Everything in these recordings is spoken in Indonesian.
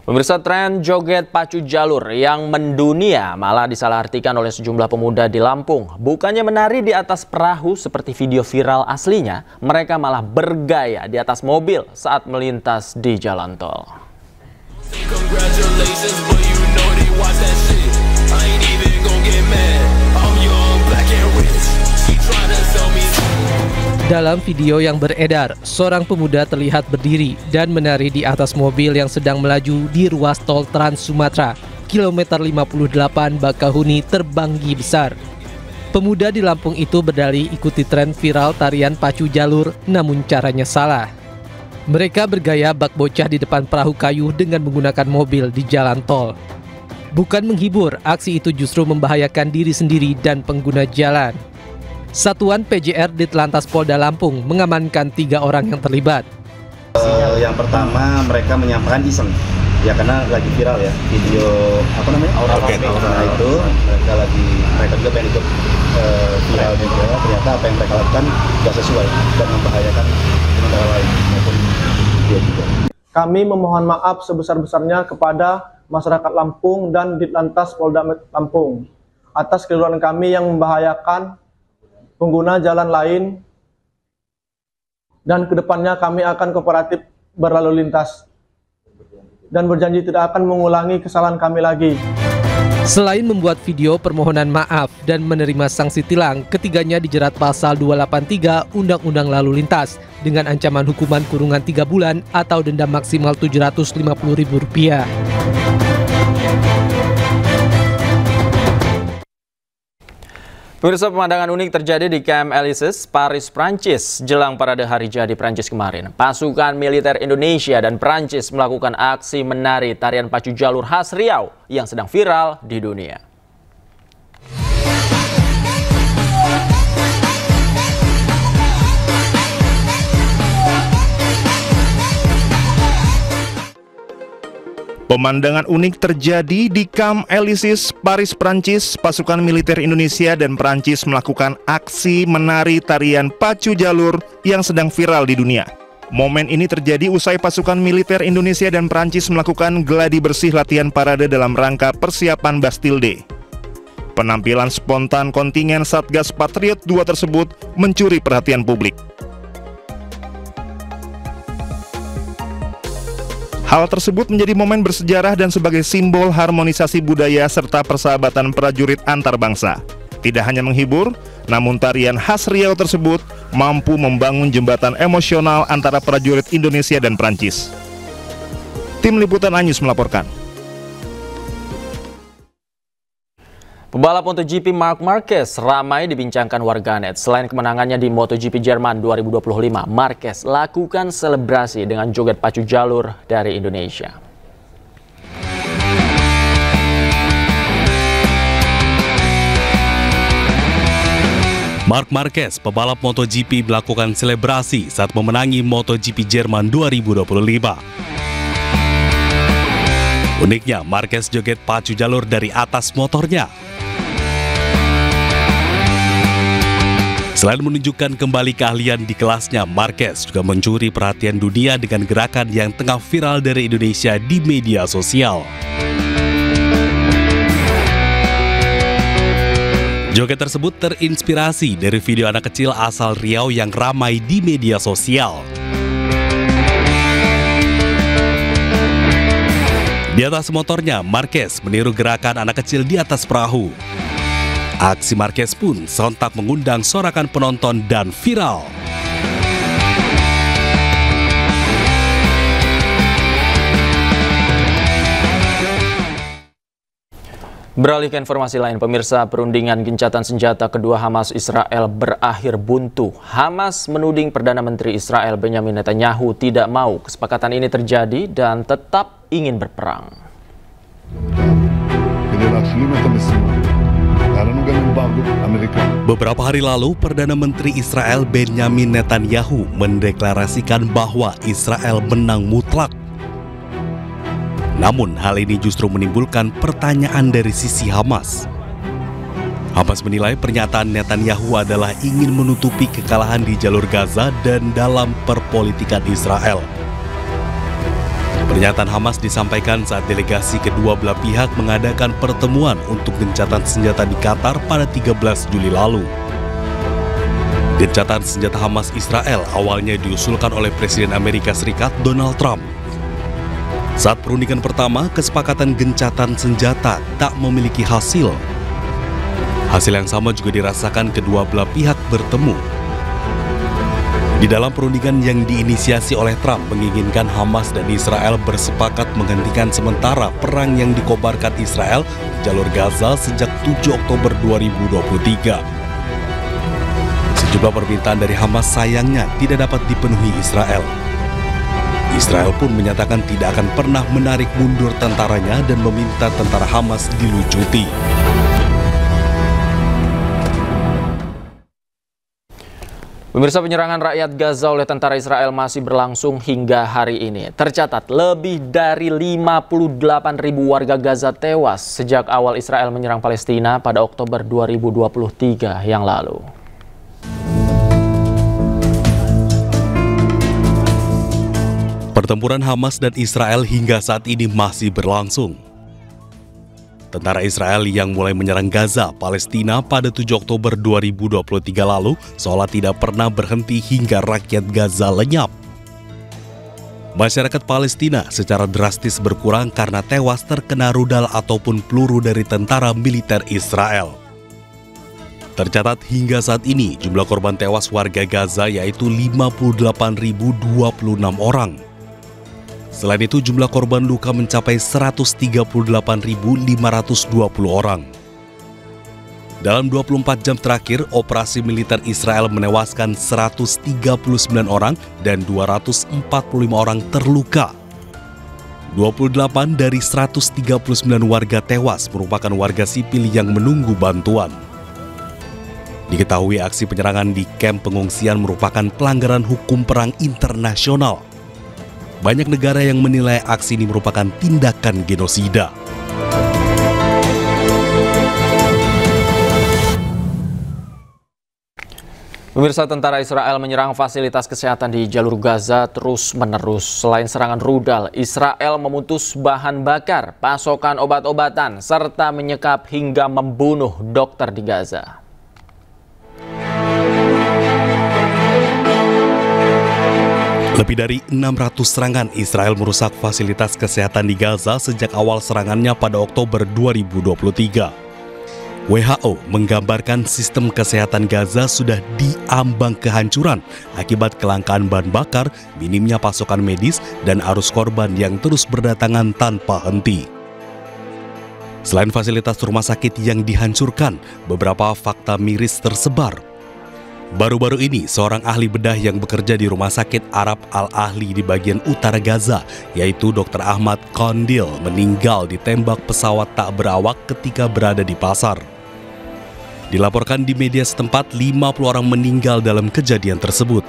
Pemirsa, tren joget pacu jalur yang mendunia malah disalahartikan oleh sejumlah pemuda di Lampung. Bukannya menari di atas perahu seperti video viral aslinya, mereka malah bergaya di atas mobil saat melintas di jalan tol. Dalam video yang beredar, seorang pemuda terlihat berdiri dan menari di atas mobil yang sedang melaju di ruas tol Trans Sumatera, kilometer 58 Bakahuni Terbanggi Besar. Pemuda di Lampung itu berdalih ikuti tren viral tarian pacu jalur, namun caranya salah. Mereka bergaya bak bocah di depan perahu kayu dengan menggunakan mobil di jalan tol. Bukan menghibur, aksi itu justru membahayakan diri sendiri dan pengguna jalan. Satuan PJR Ditlantas Polda Lampung mengamankan 3 orang yang terlibat. Yang pertama, mereka menyampaikan iseng, ya karena lagi viral ya video aura itu mereka juga pengen ikut viral juga. Ternyata apa yang mereka lakukan tidak sesuai dan membahayakan pengendara lain maupun dia juga. Kami memohon maaf sebesar-besarnya kepada masyarakat Lampung dan Ditlantas Polda Lampung atas keliruan kami yang membahayakan pengguna jalan lain, dan kedepannya kami akan kooperatif berlalu lintas dan berjanji tidak akan mengulangi kesalahan kami lagi. Selain membuat video permohonan maaf dan menerima sanksi tilang, ketiganya dijerat pasal 283 Undang-Undang Lalu Lintas dengan ancaman hukuman kurungan 3 bulan atau denda maksimal Rp750.000. Pemirsa, pemandangan unik terjadi di Camp Elysees, Paris, Prancis jelang parade hari jadi Prancis kemarin. Pasukan militer Indonesia dan Prancis melakukan aksi menari tarian pacu jalur khas Riau yang sedang viral di dunia. Pemandangan unik terjadi di Camp Elysees, Paris, Prancis. Pasukan militer Indonesia dan Prancis melakukan aksi menari tarian pacu jalur yang sedang viral di dunia. Momen ini terjadi usai pasukan militer Indonesia dan Prancis melakukan gladi bersih latihan parade dalam rangka persiapan Bastille Day. Penampilan spontan kontingen Satgas Patriot II tersebut mencuri perhatian publik. Hal tersebut menjadi momen bersejarah dan sebagai simbol harmonisasi budaya serta persahabatan prajurit antar bangsa. Tidak hanya menghibur, namun tarian khas Riau tersebut mampu membangun jembatan emosional antara prajurit Indonesia dan Prancis. Tim Liputan Anyus melaporkan. Pebalap MotoGP Marc Marquez ramai dibincangkan warganet. Selain kemenangannya di MotoGP Jerman 2025, Marquez lakukan selebrasi dengan joget pacu jalur dari Indonesia. Marc Marquez, pebalap MotoGP, melakukan selebrasi saat memenangi MotoGP Jerman 2025. Uniknya, Marquez joget pacu jalur dari atas motornya. Selain menunjukkan kembali keahlian di kelasnya, Marquez juga mencuri perhatian dunia dengan gerakan yang tengah viral dari Indonesia di media sosial. Joget tersebut terinspirasi dari video anak kecil asal Riau yang ramai di media sosial. Di atas motornya, Marquez meniru gerakan anak kecil di atas perahu. Aksi Marquez pun sontak mengundang sorakan penonton dan viral. Beralih ke informasi lain, pemirsa, perundingan gencatan senjata kedua Hamas Israel berakhir buntu. Hamas menuding Perdana Menteri Israel Benjamin Netanyahu tidak mau kesepakatan ini terjadi dan tetap ingin berperang. Beberapa hari lalu, Perdana Menteri Israel Benjamin Netanyahu mendeklarasikan bahwa Israel menang mutlak. Namun, hal ini justru menimbulkan pertanyaan dari sisi Hamas. Hamas menilai pernyataan Netanyahu adalah ingin menutupi kekalahan di jalur Gaza dan dalam perpolitikan Israel. Pernyataan Hamas disampaikan saat delegasi kedua belah pihak mengadakan pertemuan untuk gencatan senjata di Qatar pada 13 Juli lalu. Gencatan senjata Hamas Israel awalnya diusulkan oleh Presiden Amerika Serikat Donald Trump. Saat perundingan pertama, kesepakatan gencatan senjata tak memiliki hasil. Hasil yang sama juga dirasakan kedua belah pihak bertemu. Di dalam perundingan yang diinisiasi oleh Trump menginginkan Hamas dan Israel bersepakat menghentikan sementara perang yang dikobarkan Israel di jalur Gaza sejak 7 Oktober 2023. Sejumlah permintaan dari Hamas sayangnya tidak dapat dipenuhi Israel. Israel pun menyatakan tidak akan pernah menarik mundur tentaranya dan meminta tentara Hamas dilucuti. Pemirsa, penyerangan rakyat Gaza oleh tentara Israel masih berlangsung hingga hari ini. Tercatat lebih dari 58.000 warga Gaza tewas sejak awal Israel menyerang Palestina pada Oktober 2023 yang lalu. Pertempuran Hamas dan Israel hingga saat ini masih berlangsung. Tentara Israel yang mulai menyerang Gaza, Palestina pada 7 Oktober 2023 lalu seolah tidak pernah berhenti hingga rakyat Gaza lenyap. Masyarakat Palestina secara drastis berkurang karena tewas terkena rudal ataupun peluru dari tentara militer Israel. Tercatat hingga saat ini jumlah korban tewas warga Gaza yaitu 58.026 orang. Selain itu, jumlah korban luka mencapai 138.520 orang. Dalam 24 jam terakhir, operasi militer Israel menewaskan 139 orang dan 245 orang terluka. 28 dari 139 warga tewas merupakan warga sipil yang menunggu bantuan. Diketahui aksi penyerangan di kamp pengungsian merupakan pelanggaran hukum perang internasional. Banyak negara yang menilai aksi ini merupakan tindakan genosida. Pemirsa, tentara Israel menyerang fasilitas kesehatan di jalur Gaza terus-menerus. Selain serangan rudal, Israel memutus bahan bakar, pasokan obat-obatan, serta menyekap hingga membunuh dokter di Gaza. Lebih dari 600 serangan Israel merusak fasilitas kesehatan di Gaza sejak awal serangannya pada Oktober 2023. WHO menggambarkan sistem kesehatan Gaza sudah diambang kehancuran akibat kelangkaan bahan bakar, minimnya pasokan medis, dan arus korban yang terus berdatangan tanpa henti. Selain fasilitas rumah sakit yang dihancurkan, beberapa fakta miris tersebar. Baru-baru ini, seorang ahli bedah yang bekerja di Rumah Sakit Arab Al-Ahli di bagian utara Gaza, yaitu Dr. Ahmad Kondil, meninggal ditembak pesawat tak berawak ketika berada di pasar. Dilaporkan di media setempat, 50 orang meninggal dalam kejadian tersebut.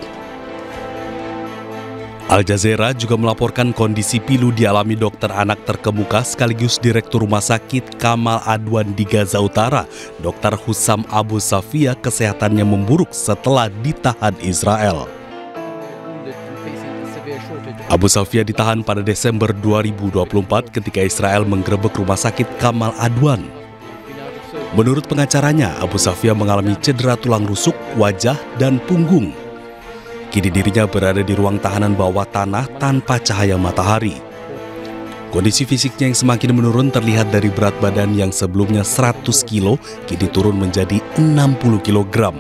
Al Jazeera juga melaporkan kondisi pilu dialami dokter anak terkemuka sekaligus Direktur Rumah Sakit Kamal Adwan di Gaza Utara, Dr. Hussam Abu Safia, kesehatannya memburuk setelah ditahan Israel. Abu Safia ditahan pada Desember 2024 ketika Israel menggerebek Rumah Sakit Kamal Adwan. Menurut pengacaranya, Abu Safia mengalami cedera tulang rusuk, wajah, dan punggung. Kini dirinya berada di ruang tahanan bawah tanah tanpa cahaya matahari. Kondisi fisiknya yang semakin menurun terlihat dari berat badan yang sebelumnya 100 kilo, kini turun menjadi 60 kg.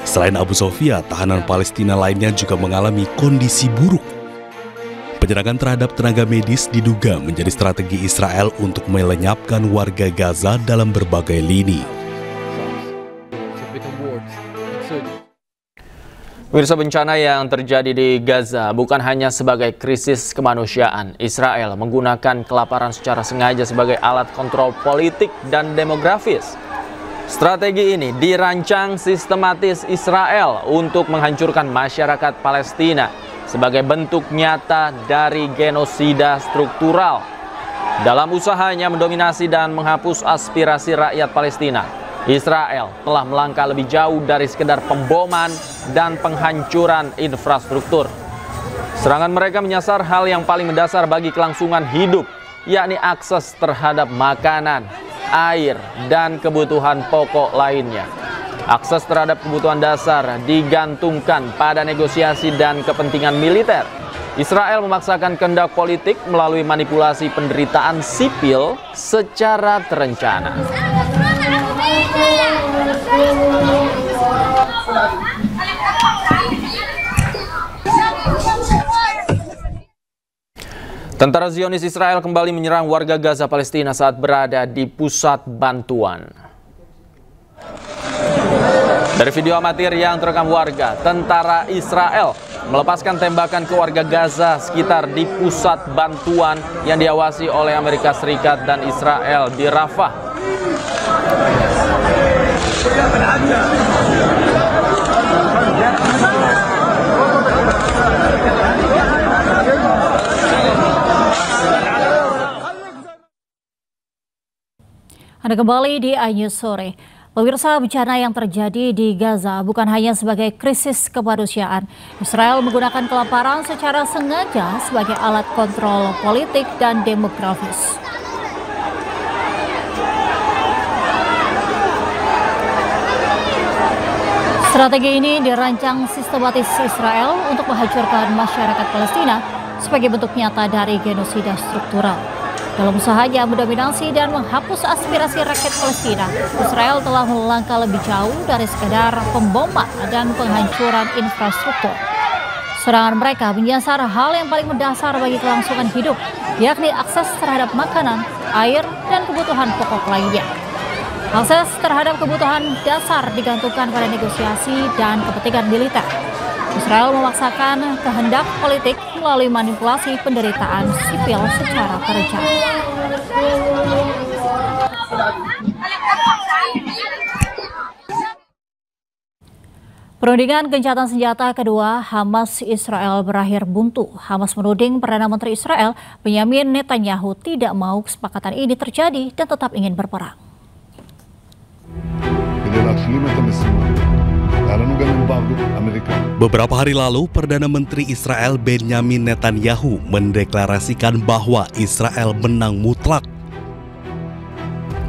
Selain Abu Sofia, tahanan Palestina lainnya juga mengalami kondisi buruk. Penyerangan terhadap tenaga medis diduga menjadi strategi Israel untuk melenyapkan warga Gaza dalam berbagai lini. Pemirsa, bencana yang terjadi di Gaza bukan hanya sebagai krisis kemanusiaan. Israel menggunakan kelaparan secara sengaja sebagai alat kontrol politik dan demografis. Strategi ini dirancang sistematis Israel untuk menghancurkan masyarakat Palestina sebagai bentuk nyata dari genosida struktural. Dalam usahanya mendominasi dan menghapus aspirasi rakyat Palestina, Israel telah melangkah lebih jauh dari sekedar pemboman dan penghancuran infrastruktur. Serangan mereka menyasar hal yang paling mendasar bagi kelangsungan hidup, yakni akses terhadap makanan, air, dan kebutuhan pokok lainnya. Akses terhadap kebutuhan dasar digantungkan pada negosiasi dan kepentingan militer. Israel memaksakan kehendak politik melalui manipulasi penderitaan sipil secara terencana. Tentara Zionis Israel kembali menyerang warga Gaza Palestina saat berada di pusat bantuan. Dari video amatir yang terekam warga, tentara Israel melepaskan tembakan ke warga Gaza sekitar di pusat bantuan yang diawasi oleh Amerika Serikat dan Israel di Rafah. Anda kembali di iNews Sore. Pemirsa, bencana yang terjadi di Gaza bukan hanya sebagai krisis kemanusiaan. Israel menggunakan kelaparan secara sengaja sebagai alat kontrol politik dan demografis. Strategi ini dirancang sistematis Israel untuk menghancurkan masyarakat Palestina sebagai bentuk nyata dari genosida struktural. Dalam usahanya mendominasi dan menghapus aspirasi rakyat Palestina, Israel telah melangkah lebih jauh dari sekedar pemboman dan penghancuran infrastruktur. Serangan mereka menyasar hal yang paling mendasar bagi kelangsungan hidup, yakni akses terhadap makanan, air, dan kebutuhan pokok lainnya. Akses terhadap kebutuhan dasar digantungkan pada negosiasi dan kepentingan militer. Israel memaksakan kehendak politik melalui manipulasi penderitaan sipil secara terencana. Perundingan gencatan senjata kedua Hamas Israel berakhir buntu. Hamas menuding Perdana Menteri Israel Benyamin Netanyahu tidak mau kesepakatan ini terjadi dan tetap ingin berperang. Beberapa hari lalu, Perdana Menteri Israel Benyamin Netanyahu mendeklarasikan bahwa Israel menang mutlak.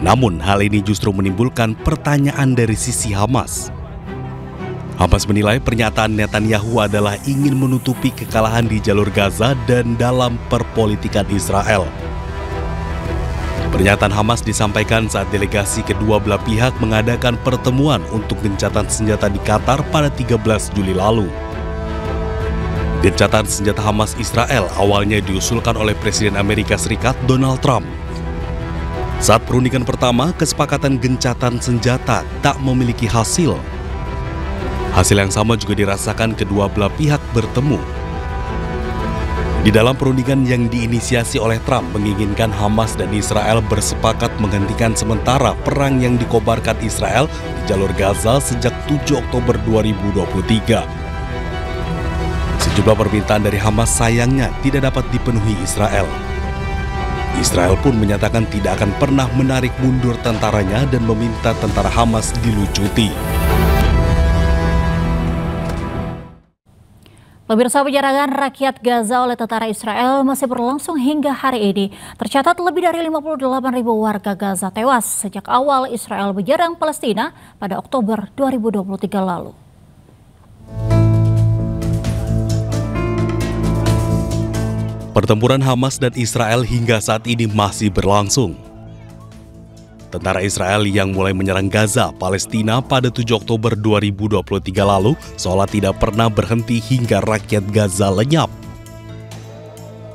Namun, hal ini justru menimbulkan pertanyaan dari sisi Hamas. Hamas menilai pernyataan Netanyahu adalah ingin menutupi kekalahan di jalur Gaza dan dalam perpolitikan Israel. Pernyataan Hamas disampaikan saat delegasi kedua belah pihak mengadakan pertemuan untuk gencatan senjata di Qatar pada 13 Juli lalu. Gencatan senjata Hamas Israel awalnya diusulkan oleh Presiden Amerika Serikat Donald Trump. Saat perundingan pertama, kesepakatan gencatan senjata tak memiliki hasil. Hasil yang sama juga dirasakan kedua belah pihak bertemu. Di dalam perundingan yang diinisiasi oleh Trump menginginkan Hamas dan Israel bersepakat menghentikan sementara perang yang dikobarkan Israel di jalur Gaza sejak 7 Oktober 2023. Sejumlah permintaan dari Hamas sayangnya tidak dapat dipenuhi Israel. Israel pun menyatakan tidak akan pernah menarik mundur tentaranya dan meminta tentara Hamas dilucuti. Pemirsa, penyerangan rakyat Gaza oleh tentara Israel masih berlangsung hingga hari ini. Tercatat lebih dari 58.000 warga Gaza tewas sejak awal Israel menyerang Palestina pada Oktober 2023 lalu. Pertempuran Hamas dan Israel hingga saat ini masih berlangsung. Tentara Israel yang mulai menyerang Gaza, Palestina pada 7 Oktober 2023 lalu seolah tidak pernah berhenti hingga rakyat Gaza lenyap.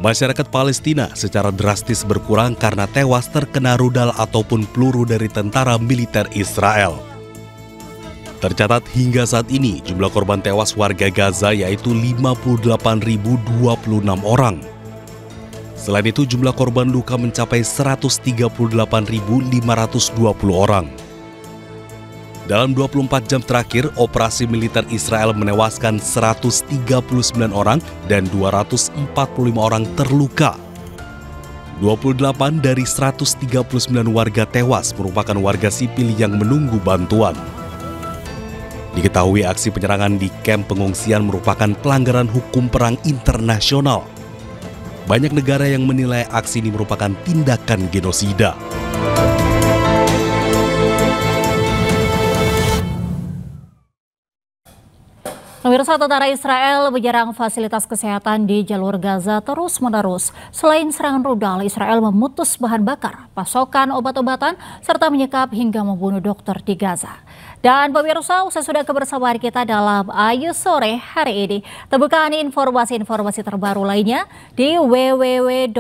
Masyarakat Palestina secara drastis berkurang karena tewas terkena rudal ataupun peluru dari tentara militer Israel. Tercatat hingga saat ini jumlah korban tewas warga Gaza yaitu 58.026 orang. Selain itu, jumlah korban luka mencapai 138.520 orang. Dalam 24 jam terakhir, operasi militer Israel menewaskan 139 orang dan 245 orang terluka. 28 dari 139 warga tewas merupakan warga sipil yang menunggu bantuan. Diketahui aksi penyerangan di kamp pengungsian merupakan pelanggaran hukum perang internasional. Banyak negara yang menilai aksi ini merupakan tindakan genosida. Pemirsa, tentara Israel menyerang fasilitas kesehatan di jalur Gaza terus-menerus. Selain serangan rudal, Israel memutus bahan bakar, pasokan obat-obatan, serta menyekap hingga membunuh dokter di Gaza. Dan pemirsa, usai sudah kebersamaan kita dalam Ayu Sore hari ini. Temukan informasi-informasi terbaru lainnya di www.ayus.id.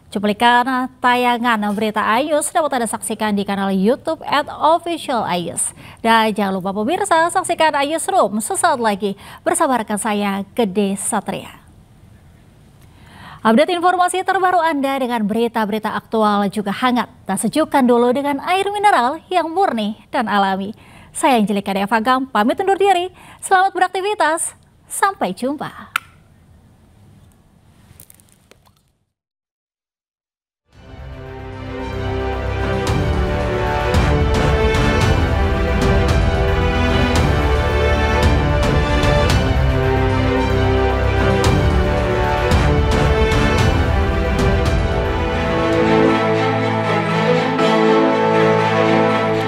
Cuplikan tayangan berita Ayus dapat Anda saksikan di kanal YouTube @officialayus. Dan jangan lupa pemirsa, saksikan Ayus Room sesaat lagi bersama rekan saya, Gede Satria. Update informasi terbaru Anda dengan berita-berita aktual juga hangat. Dan sejukkan dulu dengan air mineral yang murni dan alami. Saya Angelika Devagam, pamit undur diri. Selamat beraktivitas, sampai jumpa.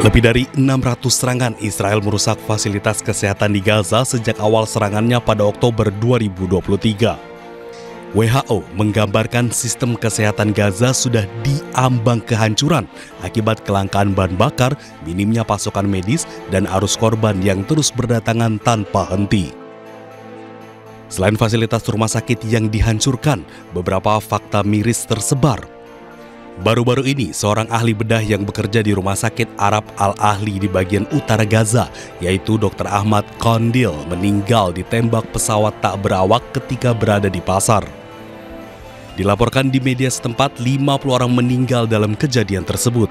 Lebih dari 600 serangan Israel merusak fasilitas kesehatan di Gaza sejak awal serangannya pada Oktober 2023. WHO menggambarkan sistem kesehatan Gaza sudah diambang kehancuran akibat kelangkaan bahan bakar, minimnya pasokan medis, dan arus korban yang terus berdatangan tanpa henti. Selain fasilitas rumah sakit yang dihancurkan, beberapa fakta miris tersebar. Baru-baru ini, seorang ahli bedah yang bekerja di Rumah Sakit Arab Al-Ahli di bagian utara Gaza, yaitu Dr. Ahmad Kondil, meninggal ditembak pesawat tak berawak ketika berada di pasar. Dilaporkan di media setempat, 50 orang meninggal dalam kejadian tersebut.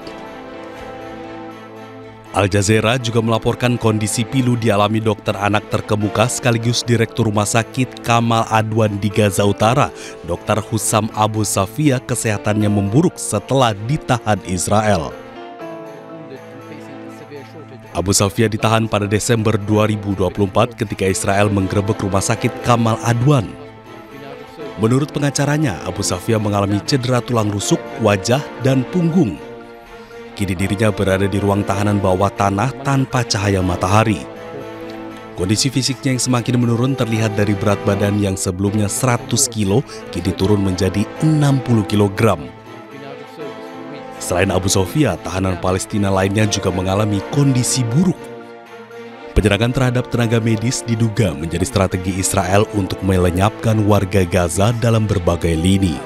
Al Jazeera juga melaporkan kondisi pilu dialami dokter anak terkemuka sekaligus Direktur Rumah Sakit Kamal Adwan di Gaza Utara, Dr. Hussam Abu Safia, kesehatannya memburuk setelah ditahan Israel. Abu Safia ditahan pada Desember 2024 ketika Israel menggerebek Rumah Sakit Kamal Adwan. Menurut pengacaranya, Abu Safia mengalami cedera tulang rusuk, wajah, dan punggung. Kini dirinya berada di ruang tahanan bawah tanah tanpa cahaya matahari. Kondisi fisiknya yang semakin menurun terlihat dari berat badan yang sebelumnya 100 kilo, kini turun menjadi 60 kg. Selain Abu Safia, tahanan Palestina lainnya juga mengalami kondisi buruk. Penyerangan terhadap tenaga medis diduga menjadi strategi Israel untuk melenyapkan warga Gaza dalam berbagai lini.